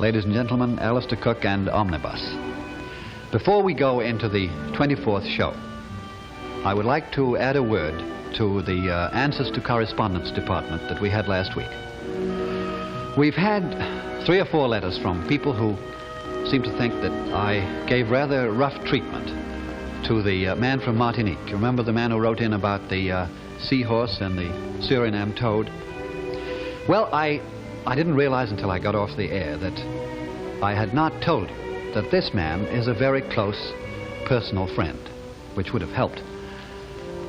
Ladies and gentlemen, Alistair Cooke and Omnibus. Before we go into the 24th show, I would like to add a word to the answers to correspondence department that we had last week. We've had 3 or 4 letters from people who seem to think that I gave rather rough treatment to the man from Martinique. You remember the man who wrote in about the seahorse and the Suriname toad? Well, I didn't realize until I got off the air that I had not told you that this man is a very close personal friend, which would have helped,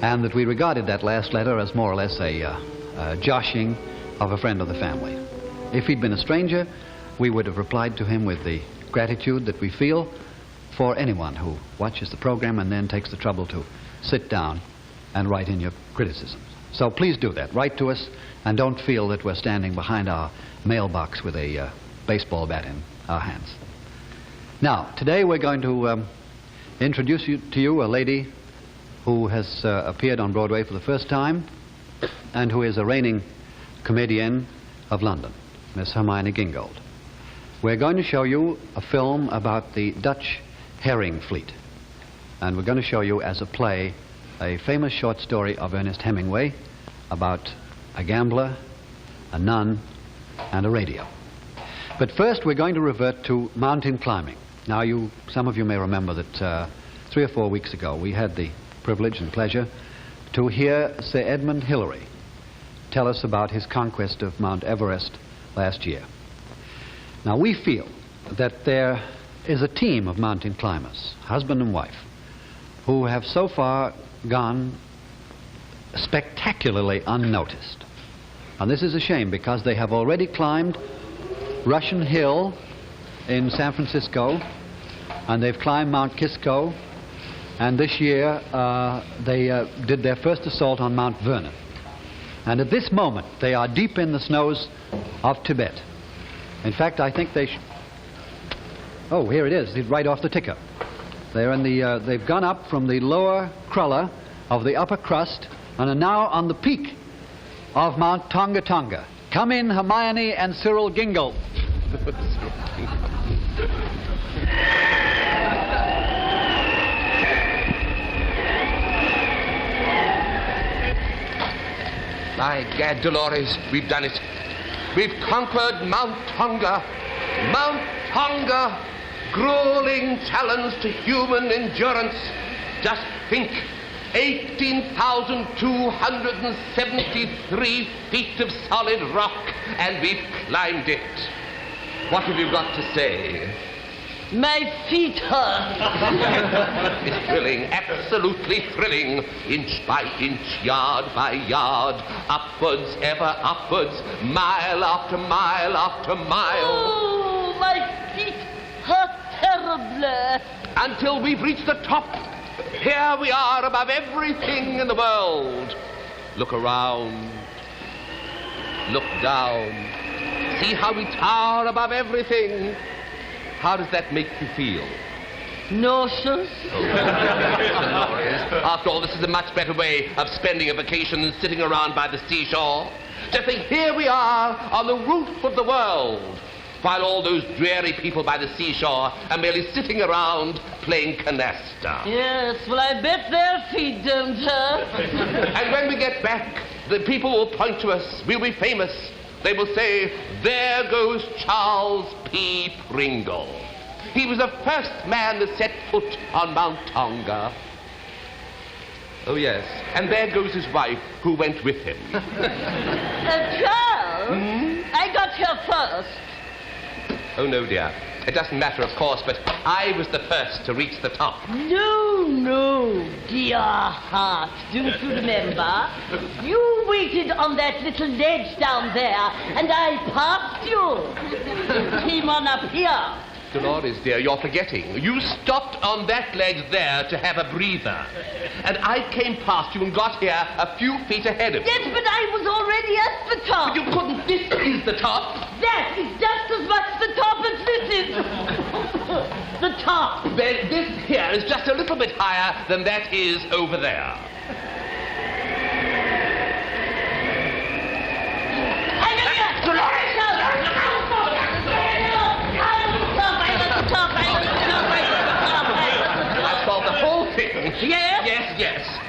and that we regarded that last letter as more or less a joshing of a friend of the family. If he'd been a stranger, we would have replied to him with the gratitude that we feel for anyone who watches the program and then takes the trouble to sit down and write in your criticisms. So please do that. Write to us, and don't feel that we're standing behind our mailbox with a baseball bat in our hands. Now, today we're going to introduce to you a lady who has appeared on Broadway for the first time and who is a reigning comedienne of London, Miss Hermione Gingold. We're going to show you a film about the Dutch herring fleet, and we're going to show you as a play a famous short story of Ernest Hemingway about a gambler, a nun, and a radio. But first we're going to revert to mountain climbing. Now, some of you may remember that 3 or 4 weeks ago we had the privilege and pleasure to hear Sir Edmund Hillary tell us about his conquest of Mount Everest last year. Now, we feel that there is a team of mountain climbers, husband and wife, who have so far gone spectacularly unnoticed. And this is a shame, because they have already climbed Russian Hill in San Francisco, and they've climbed Mount Kisco, and this year they did their first assault on Mount Vernon. And at this moment they are deep in the snows of Tibet. In fact, I think they oh, here it is. It's right off the ticker. They're in the they've gone up from the lower cruller of the upper crust and are now on the peak of Mount Tonga Tonga. Come in, Hermione and Cyril Gingold. By gad, Dolores, we've done it. We've conquered Mount Tonga. Mount Tonga, grueling challenge to human endurance. Just think, 18,273 feet of solid rock, and we've climbed it. What have you got to say? My feet hurt. It's thrilling, absolutely thrilling. Inch by inch, yard by yard, upwards, ever upwards, mile after mile after mile. Oh, my feet hurt terribly. Until we've reached the top. Here we are above everything in the world. Look around. Look down. See how we tower above everything. How does that make you feel? Nauseous. After all, this is a much better way of spending a vacation than sitting around by the seashore. Just think, here we are on the roof of the world, while all those dreary people by the seashore are merely sitting around playing canasta. Yes, well, I bet their feet don't hurt. And when we get back, the people will point to us. We'll be famous. They will say, there goes Charles P. Pringle. He was the first man that set foot on Mount Tonga. Oh, yes. And there goes his wife, who went with him. Charles? I got here first. Oh, no, dear. It doesn't matter, of course, but I was the first to reach the top. No, dear heart. Don't you remember? You waited on that little ledge down there, and I passed you. Came on up here. Dolores, dear, you're forgetting. You stopped on that ledge there to have a breather. And I came past you and got here a few feet ahead of you. Yes, but I was already at the top. But you couldn't. This is the top. That is just as much the top as this is. The top. Then this here is just a little bit higher than that is over there. Dolores! Yes? Yes, yes.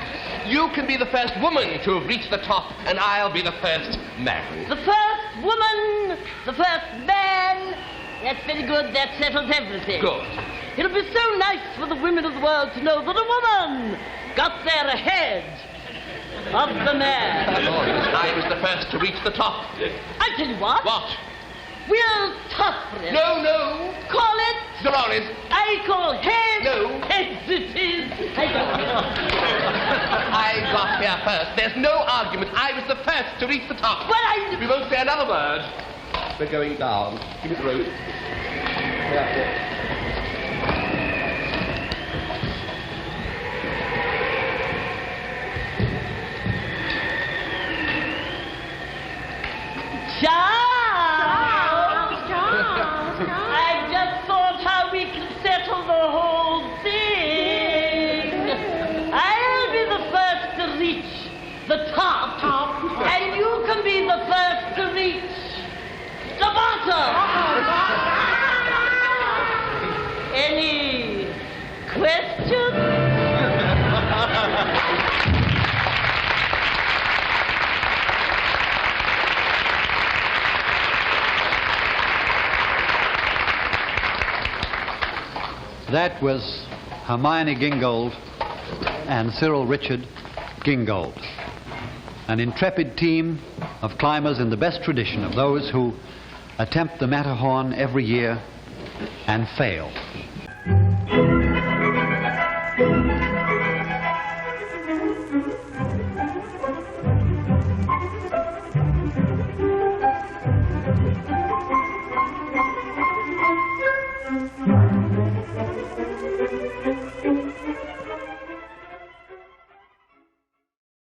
You can be the first woman to have reached the top, and I'll be the first man. The first woman, the first man. That's very good. That settles everything. Good. It'll be so nice for the women of the world to know that a woman got there ahead of the man. I was the first to reach the top. I tell you what. What? We'll toss for it. No, no. Call it. Dolores. I call heads. No. Heads it is. I got here first. There's no argument. I was the first to reach the top. Well, We won't say another word. We're going down. Give me the rope. Yeah. I've just thought how we can settle the whole thing. I'll be the first to reach the top, and you can be the first to reach the bottom. Any questions? That was Hermione Gingold and Cyril Ritchard Gingold, an intrepid team of climbers in the best tradition of those who attempt the Matterhorn every year and fail.